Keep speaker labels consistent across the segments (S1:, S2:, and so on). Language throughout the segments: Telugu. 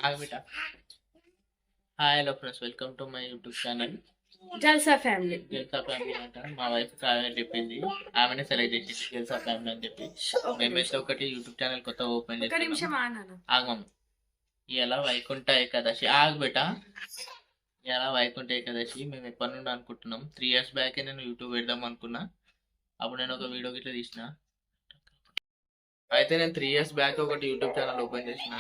S1: హాయ్ బేటా. Hi hello friends, welcome to my YouTube channel
S2: Jalsa family.
S1: గెల్సా ఫ్యామిలీ అంట. మా వైఫ్ కావ్య చెప్పింది, ఆమెనే సెలెక్ట్ చేసి గెల్సా ఫ్యామిలీ అని చెప్పి మేమైతే ఒకటి యూట్యూబ్ ఛానల్ కొత్త ఓపెన్
S2: ఒక నిమిషం
S1: చేస్తున్నాం.
S2: ఆనాను.
S1: ఆగమం. ఇలా వైకుంఠ ఏకాదశి ఆగు బేటా. ఇలా వైకుంఠ ఏకాదశి మేము ఎప్పటి నుండి అనుకుంటున్నాం. 3 years బ్యాకే నేను యూట్యూబ్ పెడదాం అనుకున్నా. అప్పుడు నేను ఒక వీడియో గిట్లా తీసిన. అయితే నేను 3 years బ్యాక్ ఒకటి యూట్యూబ్ ఛానల్ ఓపెన్ చేసిన.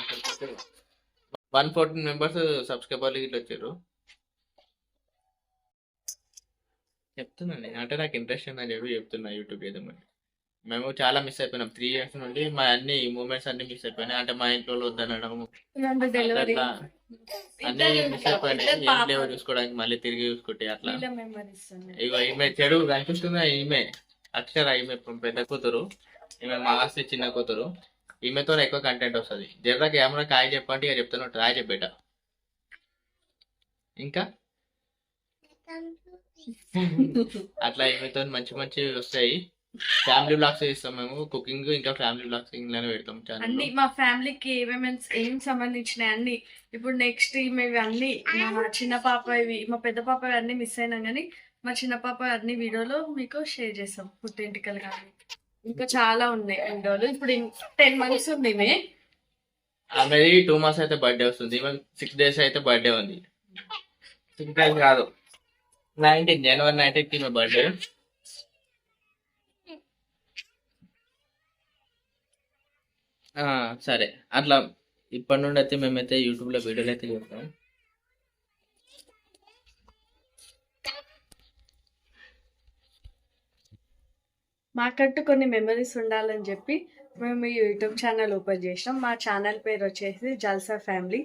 S1: 114 మెంబర్స్ సబ్స్క్రైబర్లు గిట్లా వచ్చారు. చెప్తున్నాను నేను, అంటే నాకు ఇంట్రెస్ట్ ఉందని చెప్పి చెప్తున్నా యూట్యూబ్ చేద్దామని. మేము చాలా మిస్ అయిపోయినాం. 3 years నుండి మా అన్ని మూమెంట్స్ అన్ని మిస్ అయిపోయినాయి. అంటే మా ఇంట్లో వద్దనడం
S2: రెండు డెలివరీ
S1: అట్లా అన్ని మిస్ అయిపోయినాయి. ఏం లేవో చూసుకోవడానికి మళ్ళీ తిరిగి చూసుకుంటే అట్లా.
S2: మెమరీస్
S1: ఇగో ఈమె చెడు కనిపిస్తుందా? ఈమె అక్షర, ఈమె పెద్ద కూతురు, ఈమె మాస్తి చిన్న కూతురు. ఈమెతో ఎక్కువ కంటెంట్ వస్తుంది. జర్రా కెమెరా కాయ చెప్పంటే ఇక చెప్తున్నట్టు రాయ చెప్పేట. ఇంకా అట్లా ఈమెతో మంచి మంచి వస్తాయి. ఫ్యామిలీ బ్లాగ్స్ ఇస్తాం మేము. కుకింగ్ ఇంకా ఫ్యామిలీ బ్లాగ్స్ ఇంగ్లానే పెడతాం ఛానల్.
S2: అన్ని మా ఫ్యామిలీకి ఏం సంబంధించిన అన్ని. ఇప్పుడు నెక్స్ట్ ఇవి అన్ని మా చిన్న పాప ఇవి మా పెద్ద పాప అన్ని మిస్ అయినా కానీ మా చిన్న పాప అన్ని వీడియోలో మీకు షేర్ చేస్తాం. పుట్టింటికలు కానీ ఇంకా చాలా ఉన్నాయి వీడియోలు. ఇప్పుడు 10 months ఉంది ఇవి.
S1: ఆమెది 2 months అయితే బర్త్డే వస్తుంది. 6 days అయితే బర్త్డే ఉంది. 6 days కాదు, 19 January 19th మీ బర్త్డే. సరే, అట్లా ఇప్పటి నుండి అయితే మేమైతే యూట్యూబ్లో వీడియోలు అయితే చేస్తాం.
S2: మాకంటూ కొన్ని మెమరీస్ ఉండాలని చెప్పి మేము ఈ యూట్యూబ్ ఛానల్ ఓపెన్ చేసినాం. మా ఛానల్ పేరు వచ్చేసి జల్సా ఫ్యామిలీ.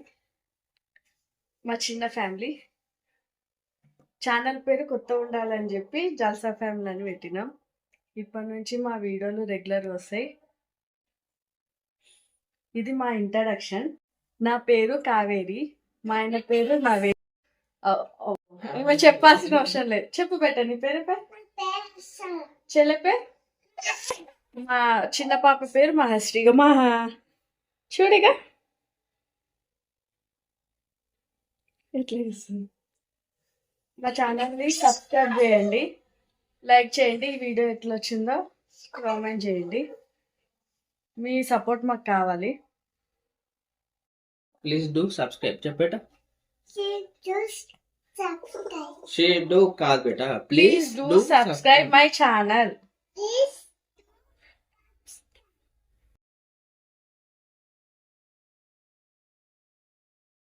S2: మా చిన్న ఫ్యామిలీ ఛానల్ పేరు కొత్త ఉండాలని చెప్పి జల్సా ఫ్యామిలీ అని పెట్టినాం. ఇప్పటి నుంచి మా వీడియోలు రెగ్యులర్ వస్తాయి. ఇది మా ఇంట్రడక్షన్. నా పేరు కావేరి, మా ఆయన పేరు నవే. ఇవి చెప్పాల్సిన అవసరం లేదు. చెప్పు బెట్ట, నీ పేరు చెల్లె. మా చిన్న పాప పేరు మహాశ్రీగా. చూడిగా ఎట్లా చేస్తుంది. మా ఛానల్ని సబ్స్క్రైబ్ చేయండి, లైక్ చేయండి. ఈ వీడియో ఎట్లా వచ్చిందో కామెంట్ చేయండి. మీ సపోర్ట్ మాకు కావాలి.
S1: ప్లీజ్ డూ సబ్స్క్రైబ్ చెప్పేట. షేర్ డూ కాదు బేటా,
S2: please do subscribe my channel.